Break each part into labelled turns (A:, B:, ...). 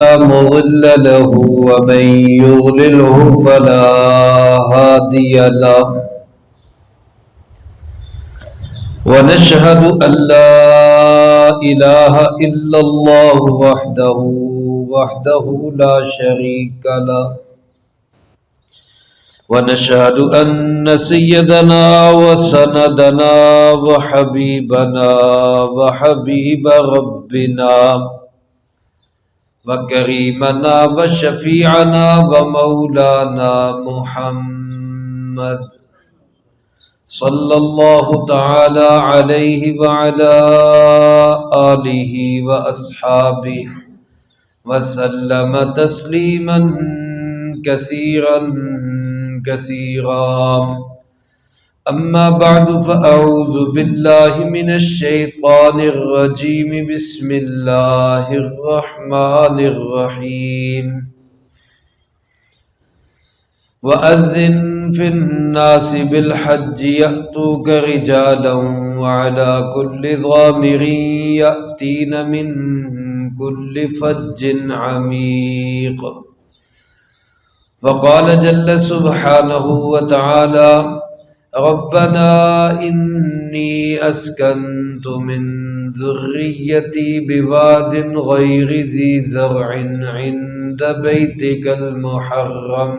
A: لا مضل له ومن يضلله فلا هادي له ونشهد أن لا إله إلا الله وحده لا شريك له ونشهد أن سيدنا وسندنا وحبيب ربنا وكريمنا وشفيعنا ومولانا محمد صلى الله تعالى عليه وعلى آله وأصحابه وسلم تسليما كثيرا كثيرا. أما بعد فأعوذ بالله من الشيطان الرجيم. بسم الله الرحمن الرحيم. وأذن في الناس بالحج يأتوك رجالا وعلى كل ضامر يأتين من كل فج عميق. وقال جل سبحانه وتعالى: ربنا إني أسكنت من ذريتي بواد غير ذي زرع عند بيتك المحرم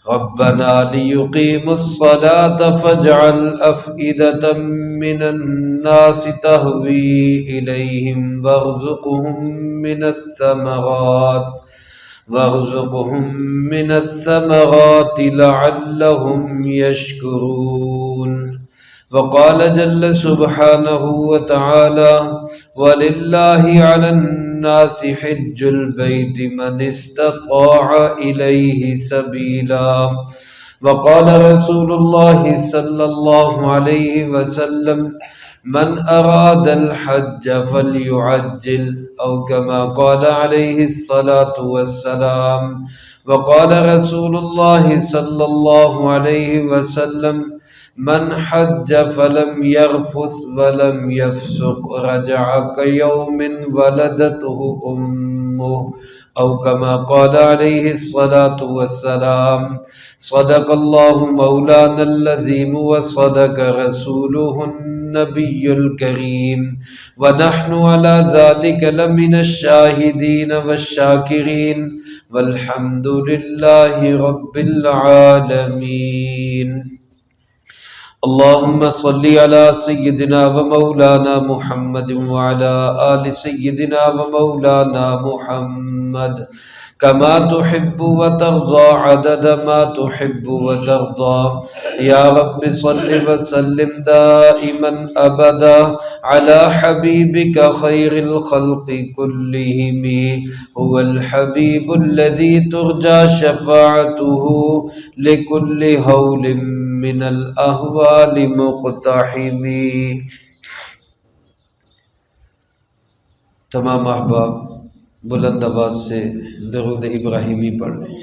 A: ربنا ليقيموا الصلاة فاجعل أفئدة من الناس تهوي إليهم وارزقهم من الثمرات لعلهم يشكرون. وقال جل سبحانه وتعالى: ولله على الناس حج البيت من استطاع إليه سبيلا. وقال رسول الله صلى الله عليه وسلم: من أراد الحج فليعجل، أو كما قال عليه الصلاة والسلام. وقال رسول الله صلى الله عليه وسلم: من حج فلم يرفث ولم يفسق رجع كيوم ولدته أمه، أو كما قال عليه الصلاة والسلام. صدق الله مولانا العظيم وصدق رسوله النبي الكريم، ونحن على ذلك لمن الشاهدين والشاكرين، والحمد لله رب العالمين. اللهم صل على سيدنا ومولانا محمد وعلى آل سيدنا ومولانا محمد كما تحب وترضى عدد ما تحب وترضى. يا رب صل وسلم دائما أبدا على حبيبك خير الخلق كلهم. هو الحبيب الذي ترجى شفاعته لكل هول من الأهوال مقتحم. تمام احباب بلند آواز سے درود ابراہیمی پڑھ لیں.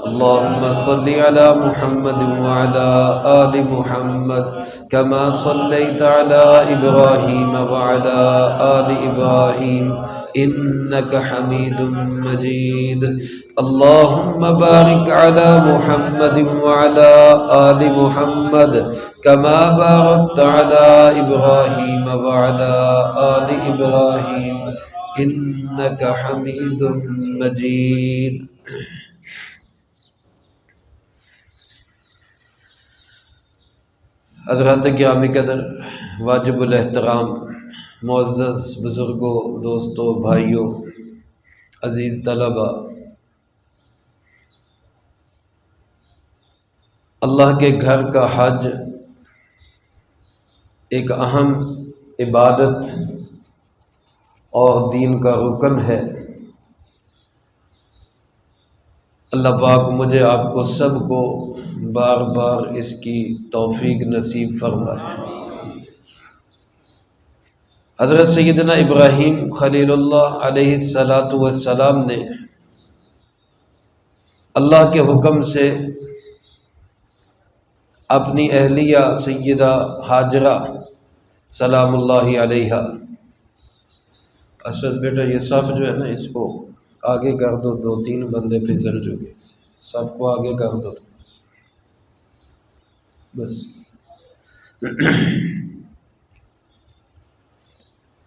A: اللهم صل على محمد وعلى آل محمد كما صليت على إبراهيم وعلى آل إبراهيم إنك حميد مجيد. اللهم بارك على محمد وعلى آل محمد كما باركت على إبراهيم وعلى آل إبراهيم إنك حميد مجيد. حضرات گرامی قدر، واجب الاحترام معزز بزرگوں، دوستوں، بھائیوں، عزیز طلبہ، اللہ کے گھر کا حج ایک اہم عبادت اور دین کا رکن ہے. اللہ پاک مجھے آپ کو سب کو بار بار اس کی توفیق نصیب فرمائے. حضرت سیدنا ابراہیم خلیل اللہ علیہ السلام نے اللہ کے حکم سے اپنی اہلیہ سیدہ ہاجرہ سلام اللہ علیہا اسد بیٹا یہ صف جو ہے نا اس کو آگے کر دو، 2-3 بندے پھسل چکے، صف کو آگے کر دو بس۔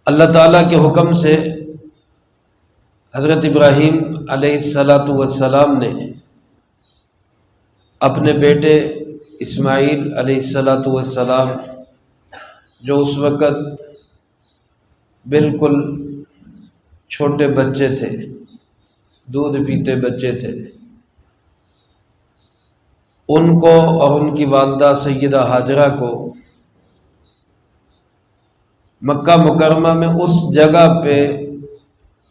A: اللہ تعالیٰ کے حکم سے حضرت ابراہیم علیہ السلام نے اپنے بیٹے اسماعیل علیہ السلام جو اس وقت بالکل چھوٹے بچے تھے، دودھ پیتے بچے تھے، ان کو اور ان کی والدہ سیدہ ہاجرہ کو مکہ مکرمہ میں اس جگہ پہ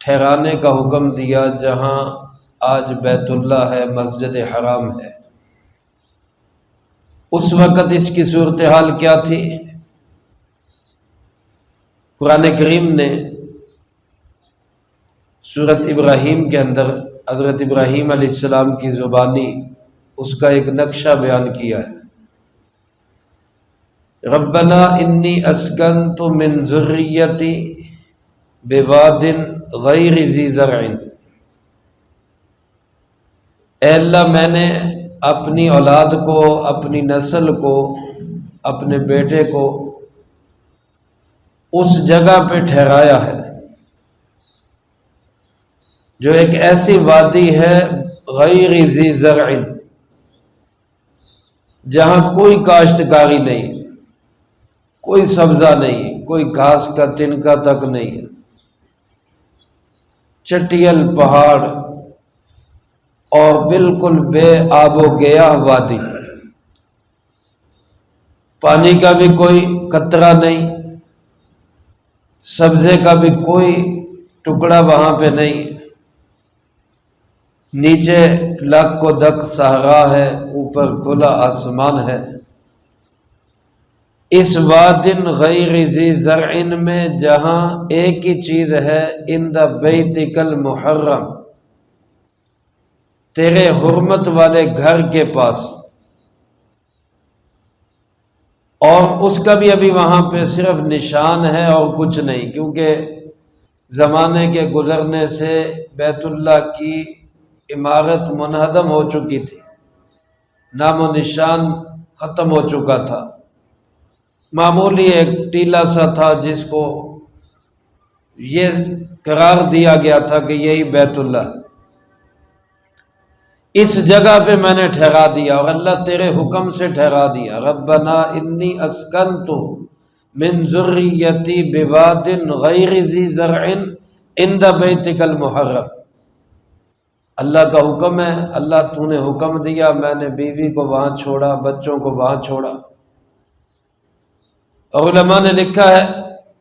A: ٹھہرانے کا حکم دیا جہاں آج بیت اللہ ہے، مسجد حرام ہے۔ اس وقت اس کی صورتحال کیا تھی؟ قرآن کریم نے سورۃ ابراہیم کے اندر حضرت ابراہیم علیہ السلام کی زبانی اس کا ایک نقشہ بیان کیا ہے۔ ربنا انی اسکنت من ذریتی بواد غیر ذی زرع، اے اللہ میں نے اپنی اولاد کو، اپنی نسل کو، اپنے بیٹے کو اس جگہ پہ ٹھہرایا ہے جو ایک ایسی وادی ہے غیر ذی زرع، جہاں کوئی کاشتکاری نہیں، کوئی سبزہ نہیں، کوئی گھاس کا تنکا تک نہیں، چٹیل پہاڑ اور بالکل بے آب و گیا وادی، پانی کا بھی کوئی قطرہ نہیں، سبزے کا بھی کوئی ٹکڑا وہاں پہ نہیں، نیچے لک و دک صحرا ہے، اوپر کھلا آسمان ہے۔ اس واد غیر ذی زرع میں جہاں ایک ہی چیز ہے، عند بیتک المحرم، تیرے حرمت والے گھر کے پاس، اور اس کا بھی ابھی وہاں پہ صرف نشان ہے اور کچھ نہیں، کیونکہ زمانے کے گزرنے سے بیت اللہ کی عمارت منہدم ہو چکی تھی، نام و نشان ختم ہو چکا تھا، معمولی ایک ٹیلہ سا تھا جس کو یہ قرار دیا گیا تھا کہ یہی بیت اللہ، اس جگہ پہ میں نے ٹھہرا دیا، اور اللہ تیرے حکم سے ٹھہرا دیا۔ ربنا انی اسکنت من ذریتی بواد غیر ذی زرع عند بیتک المحرم، اللہ کا حکم ہے، اللہ تو نے حکم دیا، میں نے بیوی کو وہاں چھوڑا، بچوں کو وہاں چھوڑا۔ اور علماء نے لکھا ہے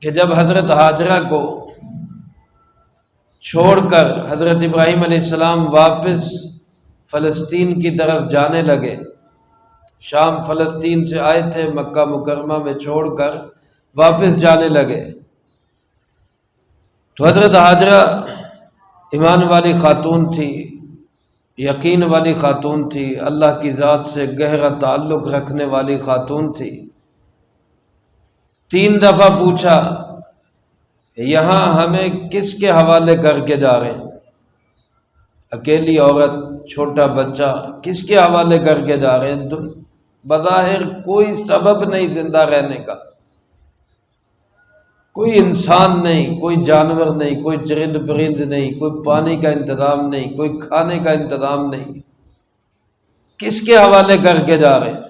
A: کہ جب حضرت ہاجرہ کو چھوڑ کر حضرت ابراہیم علیہ السلام واپس فلسطین کی طرف جانے لگے، شام فلسطین سے آئے تھے، مکہ مکرمہ میں چھوڑ کر واپس جانے لگے، تو حضرت ہاجرہ ایمان والی خاتون تھی، یقین والی خاتون تھی، اللہ کی ذات سے گہرا تعلق رکھنے والی خاتون تھی۔ 3 دفعہ پوچھا یہاں ہمیں کس کے حوالے کر کے جا رہے ہیں، اکیلی عورت، چھوٹا بچہ، کس کے حوالے کر کے جا رہے ہیں؟ بظاہر کوئی سبب نہیں زندہ رہنے کا، کوئی انسان نہیں، کوئی جانور نہیں، کوئی چرند پرند نہیں، کوئی پانی کا انتظام نہیں، کوئی کھانے کا انتظام نہیں، کس کے حوالے کر کے جا رہے ہیں؟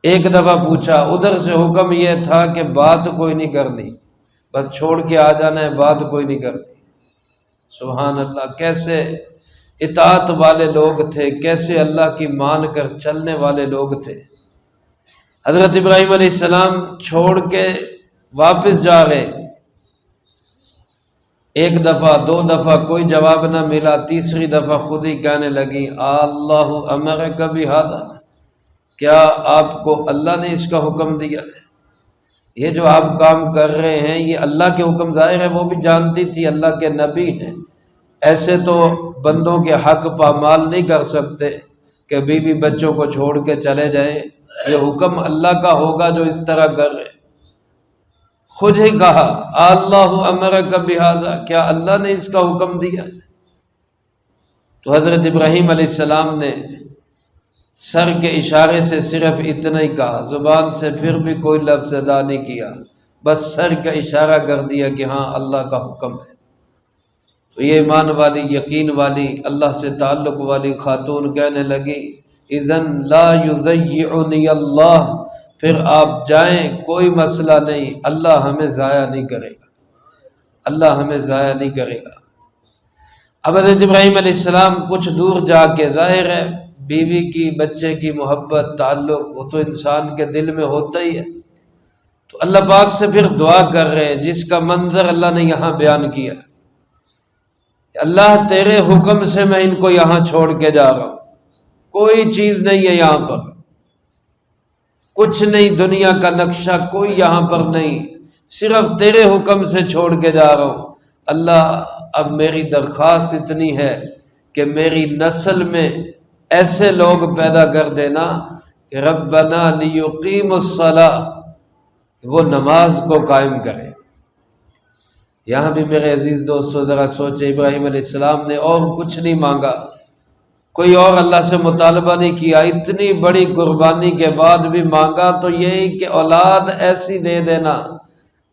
A: 1 دفعہ پوچھا، ادھر سے حکم یہ تھا کہ بات کوئی نہیں کرنی، بس چھوڑ کے آ جانا ہے، بات کوئی نہیں کرنی۔ سبحان اللہ، کیسے اطاعت والے لوگ تھے، کیسے اللہ کی مان کر چلنے والے لوگ تھے۔ حضرت ابراہیم علیہ السلام چھوڑ کے واپس جا رہے، 1 دفعہ 2 دفعہ کوئی جواب نہ ملا، تیسری دفعہ خود ہی کہنے لگی اللہ امرک بہذا، کیا آپ کو اللہ نے اس کا حکم دیا ہے؟ یہ جو آپ کام کر رہے ہیں یہ اللہ کے حکم، ظاہر ہے وہ بھی جانتی تھی اللہ کے نبی ہیں، ایسے تو بندوں کے حق پامال نہیں کر سکتے کہ بیوی بچوں کو چھوڑ کے چلے جائیں، یہ حکم اللہ کا ہوگا جو اس طرح کر رہے۔ خود ہی کہا اللہ امرک بہذا، کیا اللہ نے اس کا حکم دیا؟ تو حضرت ابراہیم علیہ السلام نے سر کے اشارے سے صرف اتنا ہی کہا، زبان سے پھر بھی کوئی لفظ ادا نہیں کیا، بس سر کا اشارہ کر دیا کہ ہاں اللہ کا حکم ہے۔ تو یہ ایمان والی، یقین والی، اللہ سے تعلق والی خاتون کہنے لگی اذن لا یضیعنی اللہ، پھر آپ جائیں، کوئی مسئلہ نہیں، اللہ ہمیں ضائع نہیں کرے گا، اللہ ہمیں ضائع نہیں کرے گا۔ اب حضرت ابراہیم علیہ السلام کچھ دور جا کے، ظاہر ہے بیوی کی، بچے کی محبت، تعلق وہ تو انسان کے دل میں ہوتا ہی ہے، تو اللہ پاک سے پھر دعا کر رہے ہیں، جس کا منظر اللہ نے یہاں بیان کیا، اللہ تیرے حکم سے میں ان کو یہاں چھوڑ کے جا رہا ہوں، کوئی چیز نہیں ہے یہاں پر، کچھ نہیں، دنیا کا نقشہ کوئی یہاں پر نہیں، صرف تیرے حکم سے چھوڑ کے جا رہا ہوں۔ اللہ اب میری درخواست اتنی ہے کہ میری نسل میں ایسے لوگ پیدا کر دینا کہ ربنا لیقیموا الصلاۃ، وہ نماز کو قائم کرے۔ یہاں بھی میرے عزیز دوستو ذرا سوچے، ابراہیم علیہ السلام نے اور کچھ نہیں مانگا، کوئی اور اللہ سے مطالبہ نہیں کیا، اتنی بڑی قربانی کے بعد بھی مانگا تو یہی کہ اولاد ایسی دے دینا،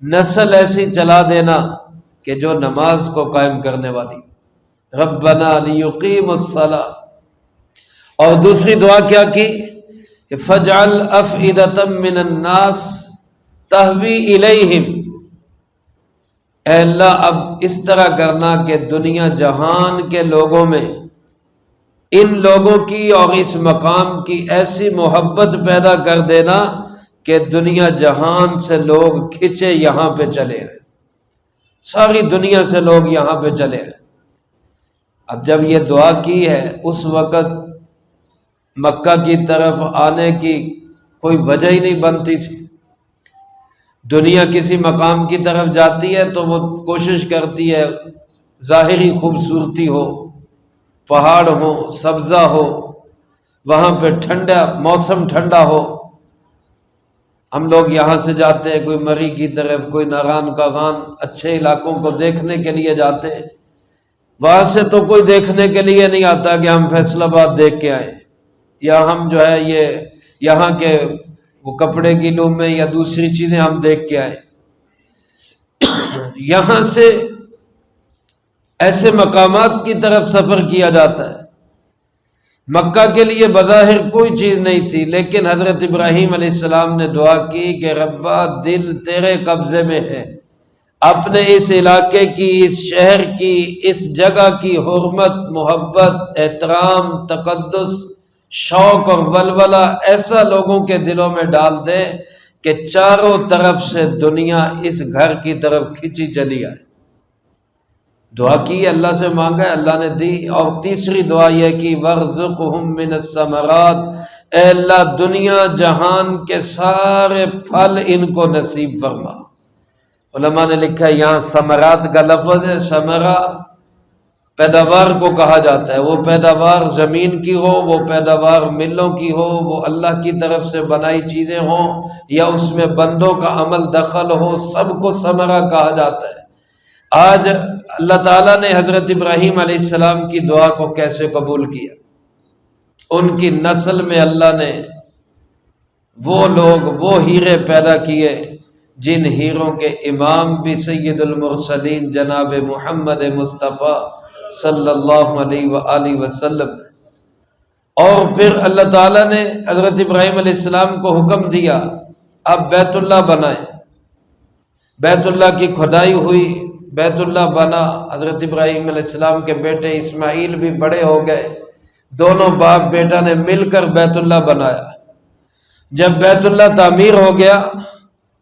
A: نسل ایسی چلا دینا کہ جو نماز کو قائم کرنے والی، ربنا لیقیموا الصلاۃ۔ اور دوسری دعا کیا کی کہ فاجعل افئدۃ من الناس تہوی الیہم، اے اللہ اب اس طرح کرنا کہ دنیا جہان کے لوگوں میں ان لوگوں کی اور اس مقام کی ایسی محبت پیدا کر دینا کہ دنیا جہان سے لوگ کھچے یہاں پہ چلے آئے، ساری دنیا سے لوگ یہاں پہ چلے آئے۔ اب جب یہ دعا کی ہے، اس وقت مکہ کی طرف آنے کی کوئی وجہ ہی نہیں بنتی تھی۔ دنیا کسی مقام کی طرف جاتی ہے تو وہ کوشش کرتی ہے ظاہری خوبصورتی ہو، پہاڑ ہو، سبزہ ہو، وہاں پہ ٹھنڈا موسم، ٹھنڈا ہو۔ ہم لوگ یہاں سے جاتے ہیں کوئی مری کی طرف، کوئی ناران کاغان، اچھے علاقوں کو دیکھنے کے لیے جاتے ہیں، وہاں سے تو کوئی دیکھنے کے لیے نہیں آتا کہ ہم فیصل آباد دیکھ کے آئیں، یا ہم جو ہے یہ یہاں کے وہ کپڑے کی لومیں یا دوسری چیزیں ہم دیکھ کے آئیں۔ یہاں سے ایسے مقامات کی طرف سفر کیا جاتا ہے۔ مکہ کے لیے بظاہر کوئی چیز نہیں تھی، لیکن حضرت ابراہیم علیہ السلام نے دعا کی کہ ربا دل تیرے قبضے میں ہے، اپنے اس علاقے کی، اس شہر کی، اس جگہ کی حرمت، محبت، احترام، تقدس، شوق اور ولولہ ایسا لوگوں کے دلوں میں ڈال دے کہ چاروں طرف سے دنیا اس گھر کی طرف کھینچی چلی آئے۔ دعا کی، اللہ سے مانگا، اللہ نے دی۔ اور تیسری دعا یہ کی وَارْزُقْهُم مِّنَ الثَّمَرَاتِ، اے اللہ دنیا جہان کے سارے پھل ان کو نصیب فرما۔ علماء نے لکھا ہے یہاں ثمرات کا لفظ ہے، ثمرہ پیداوار کو کہا جاتا ہے، وہ پیداوار زمین کی ہو، وہ پیداوار ملوں کی ہو، وہ اللہ کی طرف سے بنائی چیزیں ہوں، یا اس میں بندوں کا عمل دخل ہو، سب کو ثمرہ کہا جاتا ہے۔ آج اللہ تعالیٰ نے حضرت ابراہیم علیہ السلام کی دعا کو کیسے قبول کیا؟ ان کی نسل میں اللہ نے وہ لوگ، وہ ہیرے پیدا کیے جن ہیروں کے امام بھی سید المرسلین جناب محمد مصطفیٰ صلی اللہ علیہ وآلہ وسلم۔ اور پھر اللہ تعالیٰ نے حضرت ابراہیم علیہ السلام کو حکم دیا اب بیت اللہ بنائیں۔ بیت اللہ کی کھدائی ہوئی، بیت اللہ بنا۔ حضرت ابراہیم علیہ السلام کے بیٹے اسماعیل بھی بڑے ہو گئے، دونوں باپ بیٹا نے مل کر بیت اللہ بنایا۔ جب بیت اللہ تعمیر ہو گیا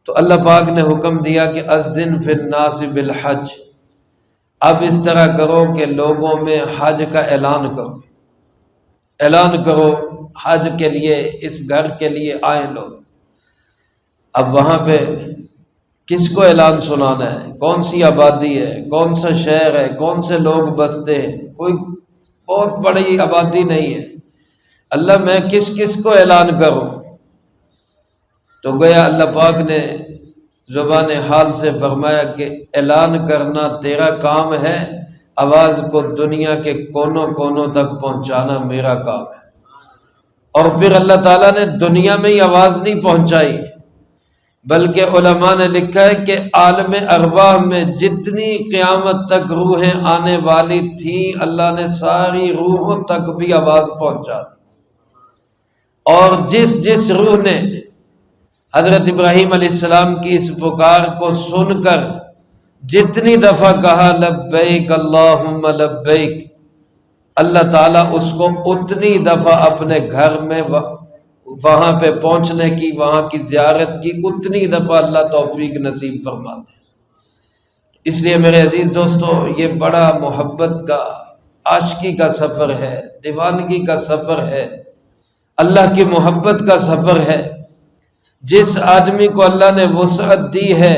A: تو اللہ پاک نے حکم دیا کہ اذن فی الناس بالحج، اب اس طرح کرو کہ لوگوں میں حج کا اعلان کرو، اعلان کرو حج کے لیے، اس گھر کے لیے آئیں لوگ۔ اب وہاں پہ کس کو اعلان سنانا ہے؟ کون سی آبادی ہے، کون سا شہر ہے، کون سے لوگ بستے ہیں؟ کوئی بہت بڑی آبادی نہیں ہے۔ اللہ میں کس کس کو اعلان کروں؟ تو گویا اللہ پاک نے زبان حال سے فرمایا کہ اعلان کرنا تیرا کام ہے، آواز کو دنیا کے کونوں کونوں تک پہنچانا میرا کام ہے۔ اور پھر اللہ تعالیٰ نے دنیا میں ہی آواز نہیں پہنچائی، بلکہ علماء نے لکھا ہے کہ عالم ارواح میں جتنی قیامت تک روحیں آنے والی تھیں، اللہ نے ساری روحوں تک بھی آواز پہنچا دی۔ اور جس روح نے حضرت ابراہیم علیہ السلام کی اس پکار کو سن کر جتنی دفعہ کہا لبیک اللہم لبیک، اللہ تعالیٰ اس کو اتنی دفعہ اپنے گھر میں وہاں پہ پہنچنے کی، وہاں کی زیارت کی اتنی دفعہ اللہ توفیق نصیب فرماتے ہیں۔ اس لیے میرے عزیز دوستو، یہ بڑا محبت کا، عاشقی کا سفر ہے، دیوانگی کا سفر ہے، اللہ کی محبت کا سفر ہے۔ جس آدمی کو اللہ نے وسعت دی ہے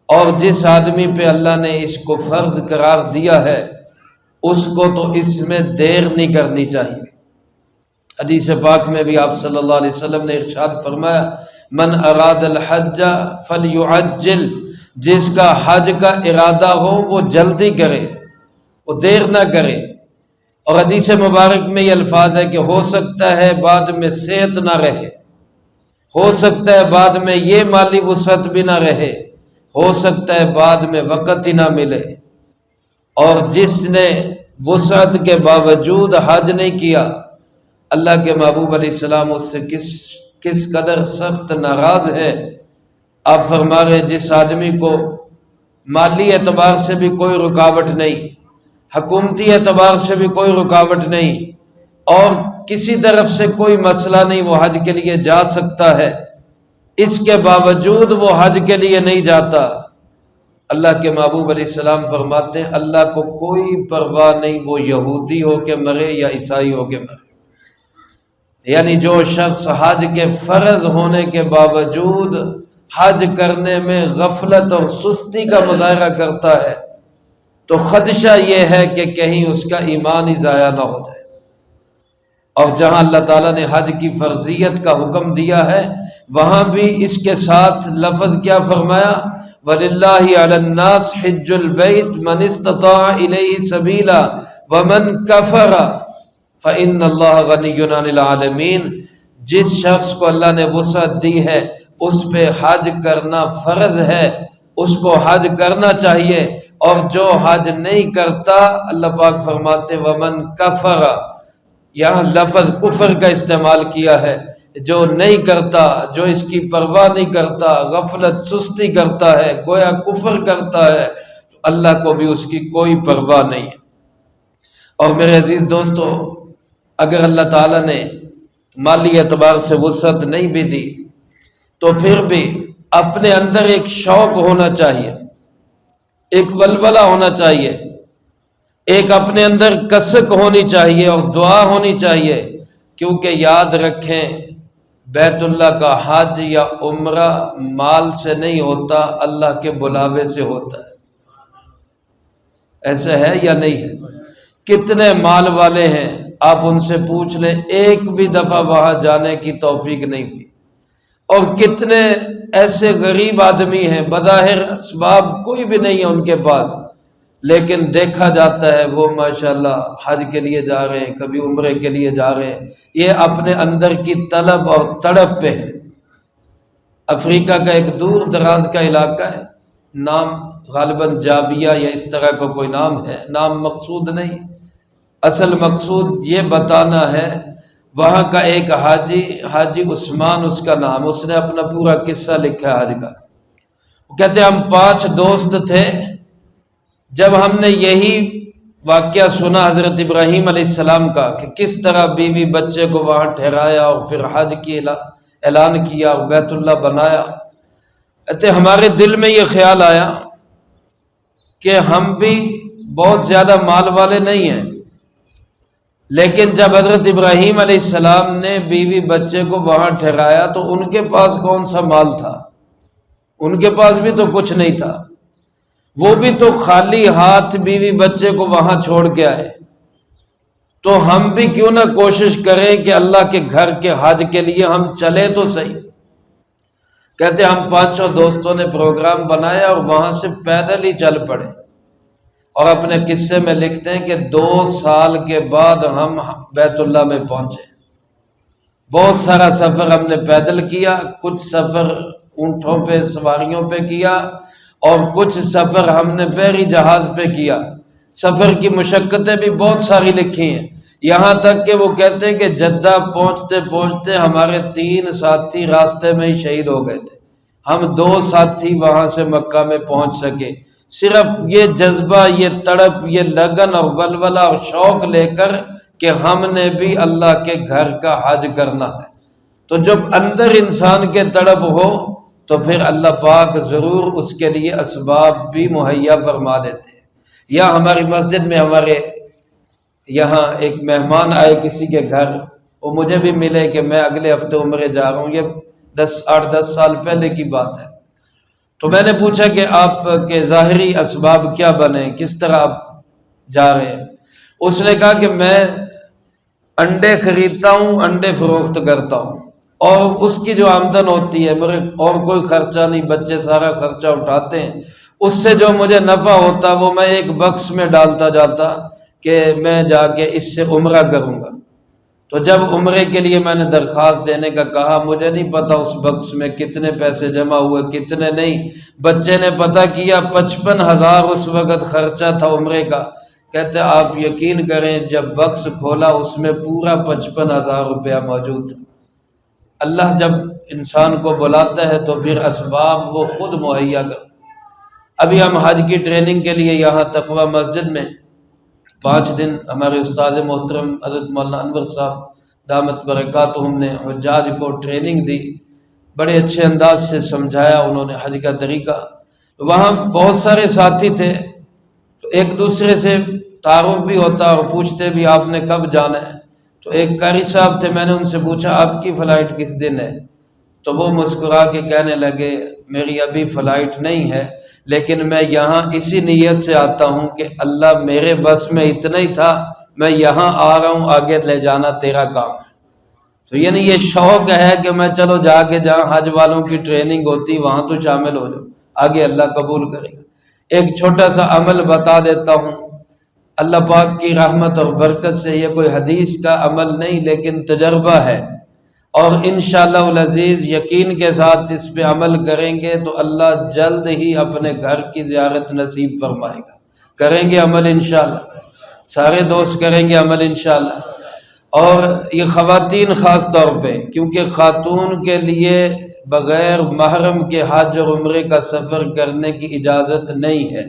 A: اور جس آدمی پہ اللہ نے اس کو فرض قرار دیا ہے، اس کو تو اس میں دیر نہیں کرنی چاہیے۔ حدیث پاک میں بھی آپ صلی اللہ علیہ وسلم نے ارشاد فرمایا، من اراد الحج فلیعجل، جس کا حج کا ارادہ ہو وہ جلدی کرے، وہ دیر نہ کرے۔ اور حدیث مبارک میں یہ الفاظ ہے کہ ہو سکتا ہے بعد میں صحت نہ رہے، ہو سکتا ہے بعد میں یہ مالی وسعت بھی نہ رہے، ہو سکتا ہے بعد میں وقت ہی نہ ملے۔ اور جس نے وسعت کے باوجود حج نہیں کیا، اللہ کے محبوب علیہ السلام اس سے کس قدر سخت ناراض ہے۔ آپ فرما رہے جس آدمی کو مالی اعتبار سے بھی کوئی رکاوٹ نہیں، حکومتی اعتبار سے بھی کوئی رکاوٹ نہیں، اور کسی طرف سے کوئی مسئلہ نہیں، وہ حج کے لیے جا سکتا ہے، اس کے باوجود وہ حج کے لیے نہیں جاتا، اللہ کے محبوب علیہ السلام فرماتے ہیں اللہ کو کوئی پرواہ نہیں، وہ یہودی ہو کے مرے یا عیسائی ہو کے مرے۔ یعنی جو شخص حج کے فرض ہونے کے باوجود حج کرنے میں غفلت اور سستی کا مظاہرہ کرتا ہے، تو خدشہ یہ ہے کہ کہیں اس کا ایمان ہی ضائع نہ ہو جائے۔ اور جہاں اللہ تعالیٰ نے حج کی فرضیت کا حکم دیا ہے، وہاں بھی اس کے ساتھ لفظ کیا فرمایا، وَلِلَّهِ عَلَى النَّاسِ حِجُّ الْبَيْتِ مَنِ اسْتَطَاعَ إِلَيْهِ سَبِيلًا وَمَنْ كَفَرَ فَإِنَّ اللَّهَ غَنِيٌّ عَنِ الْعَالَمِينَ۔ جس شخص کو اللہ نے وسعت دی ہے اس پہ حج کرنا فرض ہے، اس کو حج کرنا چاہیے، اور جو حج نہیں کرتا، اللہ پاک فرماتے وَمَنْ كَفَرَ، یہاں لفظ کفر کا استعمال کیا ہے، جو نہیں کرتا، جو اس کی پرواہ نہیں کرتا، غفلت سستی کرتا ہے، گویا کفر کرتا ہے، تو اللہ کو بھی اس کی کوئی پرواہ نہیں ہے۔ اور میرے عزیز دوستو، اگر اللہ تعالیٰ نے مالی اعتبار سے وسعت نہیں بھی دی تو پھر بھی اپنے اندر ایک شوق ہونا چاہیے، ایک ولولہ ہونا چاہیے، ایک اپنے اندر کسک ہونی چاہیے اور دعا ہونی چاہیے، کیونکہ یاد رکھیں بیت اللہ کا حج یا عمرہ مال سے نہیں ہوتا، اللہ کے بلاوے سے ہوتا ہے۔ ایسا ہے یا نہیں ہے؟ کتنے مال والے ہیں، آپ ان سے پوچھ لیں، ایک بھی دفعہ وہاں جانے کی توفیق نہیں ہوئی، اور کتنے ایسے غریب آدمی ہیں بظاہر اسباب کوئی بھی نہیں ہے ان کے پاس، لیکن دیکھا جاتا ہے وہ ماشاءاللہ حج کے لیے جا رہے ہیں، کبھی عمرے کے لیے جا رہے ہیں، یہ اپنے اندر کی طلب اور تڑپ پہ ہے۔ افریقہ کا ایک دور دراز کا علاقہ ہے، نام غالباً جابیہ یا اس طرح کا کوئی نام ہے، نام مقصود نہیں، اصل مقصود یہ بتانا ہے، وہاں کا ایک حاجی عثمان اس کا نام، اس نے اپنا پورا قصہ لکھا ہے حج کا۔ وہ کہتے ہیں ہم 5 دوست تھے، جب ہم نے یہی واقعہ سنا حضرت ابراہیم علیہ السلام کا کہ کس طرح بیوی بچے کو وہاں ٹھہرایا اور پھر حج کی اعلان کیا اور بیت اللہ بنایا، کہتے ہمارے دل میں یہ خیال آیا کہ ہم بھی بہت زیادہ مال والے نہیں ہیں، لیکن جب حضرت ابراہیم علیہ السلام نے بیوی بچے کو وہاں ٹھہرایا تو ان کے پاس کون سا مال تھا؟ ان کے پاس بھی تو کچھ نہیں تھا، وہ بھی تو خالی ہاتھ بیوی بچے کو وہاں چھوڑ کے آئے، تو ہم بھی کیوں نہ کوشش کریں کہ اللہ کے گھر کے حج کے لیے ہم چلیں تو صحیح۔ کہتے ہم 5 دوستوں نے پروگرام بنایا اور وہاں سے پیدل ہی چل پڑے، اور اپنے قصے میں لکھتے ہیں کہ 2 سال کے بعد ہم بیت اللہ میں پہنچے۔ بہت سارا سفر ہم نے پیدل کیا، کچھ سفر اونٹوں پہ سواریوں پہ کیا، اور کچھ سفر ہم نے بحری جہاز پہ کیا۔ سفر کی مشقتیں بھی بہت ساری لکھی ہیں، یہاں تک کہ وہ کہتے ہیں کہ جدہ پہنچتے پہنچتے ہمارے 3 ساتھی راستے میں ہی شہید ہو گئے تھے، ہم 2 ساتھی وہاں سے مکہ میں پہنچ سکے، صرف یہ جذبہ، یہ تڑپ، یہ لگن اور ولولہ اور شوق لے کر کہ ہم نے بھی اللہ کے گھر کا حج کرنا ہے۔ تو جب اندر انسان کے تڑپ ہو تو پھر اللہ پاک ضرور اس کے لیے اسباب بھی مہیا فرما دیتے ہیں۔ یا ہماری مسجد میں ہمارے یہاں ایک مہمان آئے کسی کے گھر، وہ مجھے بھی ملے کہ میں اگلے ہفتے عمرے جا رہا ہوں، یہ 8-10 سال پہلے کی بات ہے۔ تو میں نے پوچھا کہ آپ کے ظاہری اسباب کیا بنے، کس طرح آپ جا رہے ہیں؟ اس نے کہا کہ میں انڈے خریدتا ہوں، انڈے فروخت کرتا ہوں، اور اس کی جو آمدن ہوتی ہے، میرے اور کوئی خرچہ نہیں، بچے سارا خرچہ اٹھاتے ہیں، اس سے جو مجھے نفع ہوتا وہ میں ایک بکس میں ڈالتا جاتا کہ میں جا کے اس سے عمرہ کروں گا۔ تو جب عمرے کے لیے میں نے درخواست دینے کا کہا، مجھے نہیں پتا اس بکس میں کتنے پیسے جمع ہوئے کتنے نہیں، بچے نے پتہ کیا 55,000 اس وقت خرچہ تھا عمرے کا۔ کہتے آپ یقین کریں جب بکس کھولا اس میں پورا 55,000 روپیہ موجود تھا۔ اللہ جب انسان کو بلاتا ہے تو پھر اسباب وہ خود مہیا کر۔ ابھی ہم حج کی ٹریننگ کے لیے یہاں تقویٰ مسجد میں 5 دن ہمارے استاد محترم حضرت مولانا انور صاحب دامت برکاتہم نے حجاج کو ٹریننگ دی، بڑے اچھے انداز سے سمجھایا انہوں نے حج کا طریقہ۔ وہاں بہت سارے ساتھی تھے، تو ایک دوسرے سے تعارف بھی ہوتا اور پوچھتے بھی آپ نے کب جانا ہے۔ تو ایک قاری صاحب تھے، میں نے ان سے پوچھا آپ کی فلائٹ کس دن ہے؟ تو وہ مسکرا کے کہنے لگے میری ابھی فلائٹ نہیں ہے، لیکن میں یہاں اسی نیت سے آتا ہوں کہ اللہ میرے بس میں اتنا ہی تھا، میں یہاں آ رہا ہوں، آگے لے جانا تیرا کام ہے۔ تو یعنی یہ شوق ہے کہ میں چلو جا کے جہاں حج والوں کی ٹریننگ ہوتی وہاں تو شامل ہو جاؤ، آگے اللہ قبول کرے گا۔ ایک چھوٹا سا عمل بتا دیتا ہوں، اللہ پاک کی رحمت اور برکت سے یہ کوئی حدیث کا عمل نہیں لیکن تجربہ ہے، اور انشاءاللہ العزیز یقین کے ساتھ اس پہ عمل کریں گے تو اللہ جلد ہی اپنے گھر کی زیارت نصیب فرمائے گا۔ کریں گے عمل انشاءاللہ، سارے دوست کریں گے عمل انشاءاللہ۔ اور یہ خواتین خاص طور پہ، کیونکہ خاتون کے لیے بغیر محرم کے حج اور عمرے کا سفر کرنے کی اجازت نہیں ہے،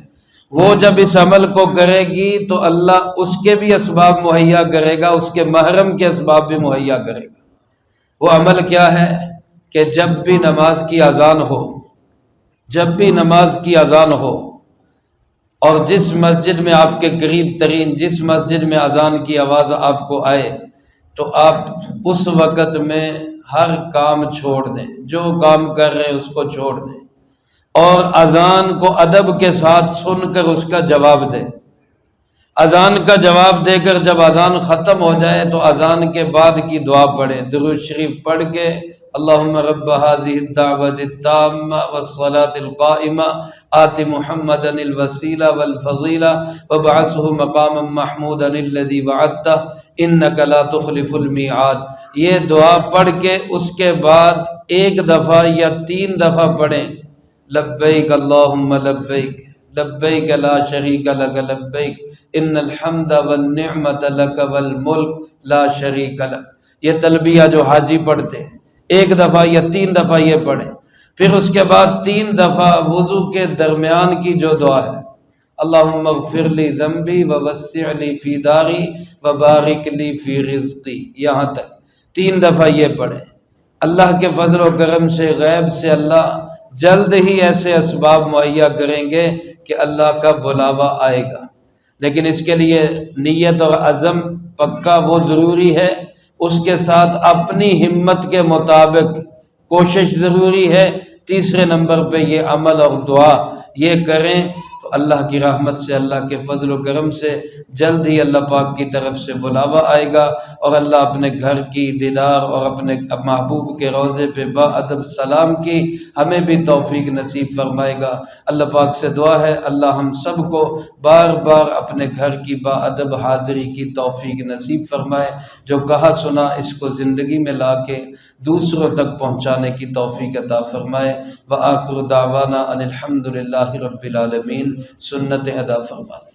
A: وہ جب اس عمل کو کرے گی تو اللہ اس کے بھی اسباب مہیا کرے گا، اس کے محرم کے اسباب بھی مہیا کرے گا۔ وہ عمل کیا ہے کہ جب بھی نماز کی اذان ہو، جب بھی نماز کی اذان ہو اور جس مسجد میں آپ کے قریب ترین جس مسجد میں اذان کی آواز آپ کو آئے تو آپ اس وقت میں ہر کام چھوڑ دیں، جو کام کر رہے ہیں اس کو چھوڑ دیں، اور اذان کو ادب کے ساتھ سن کر اس کا جواب دیں۔ اذان کا جواب دے کر جب اذان ختم ہو جائے تو اذان کے بعد کی دعا پڑھیں، درود شریف پڑھ کے اللہم رب هذه الدعوة التامة والصلاة القائمة آت محمدا الوسیلہ والفضیلہ وابعثه مقاما محمودا الذی وعدته انک لا تخلف المیعاد۔ یہ دعا پڑھ کے اس کے بعد 1 دفعہ یا 3 دفعہ پڑھیں، لبیک اللہم لبیک لبیک لا شریک لک لبیک ان الحمد والنعمت لک والملک لا شریک لک۔ یہ تلبیہ جو حاجی پڑھتے ہیں 1 دفعہ یا 3 دفعہ یہ پڑھیں، پھر اس کے بعد 3 دفعہ وضو کے درمیان کی جو دعا ہے اللہم اغفر لی ذنبی ووسع لی فی داری وبارک لی فی رزقی، یہاں تک 3 دفعہ یہ پڑھیں۔ اللہ کے فضل و کرم سے غیب سے اللہ جلد ہی ایسے اسباب مہیا کریں گے کہ اللہ کا بلاوا آئے گا، لیکن اس کے لیے نیت اور عزم پکا وہ ضروری ہے، اس کے ساتھ اپنی ہمت کے مطابق کوشش ضروری ہے۔ تیسرے نمبر پہ یہ عمل اور دعا یہ کریں تو اللہ کی رحمت سے، اللہ کے فضل و کرم سے جلد ہی اللہ پاک کی طرف سے بلاوا آئے گا، اور اللہ اپنے گھر کی دیدار اور اپنے محبوب کے روضے پہ با ادب سلام کی ہمیں بھی توفیق نصیب فرمائے گا۔ اللہ پاک سے دعا ہے اللہ ہم سب کو بار بار اپنے گھر کی با ادب حاضری کی توفیق نصیب فرمائے، جو کہا سنا اس کو زندگی میں لا کے دوسروں تک پہنچانے کی توفیق عطا فرمائے۔ وآخر دعوانا ان الحمد للہ رب العالمین، سنت ادا فرمائے۔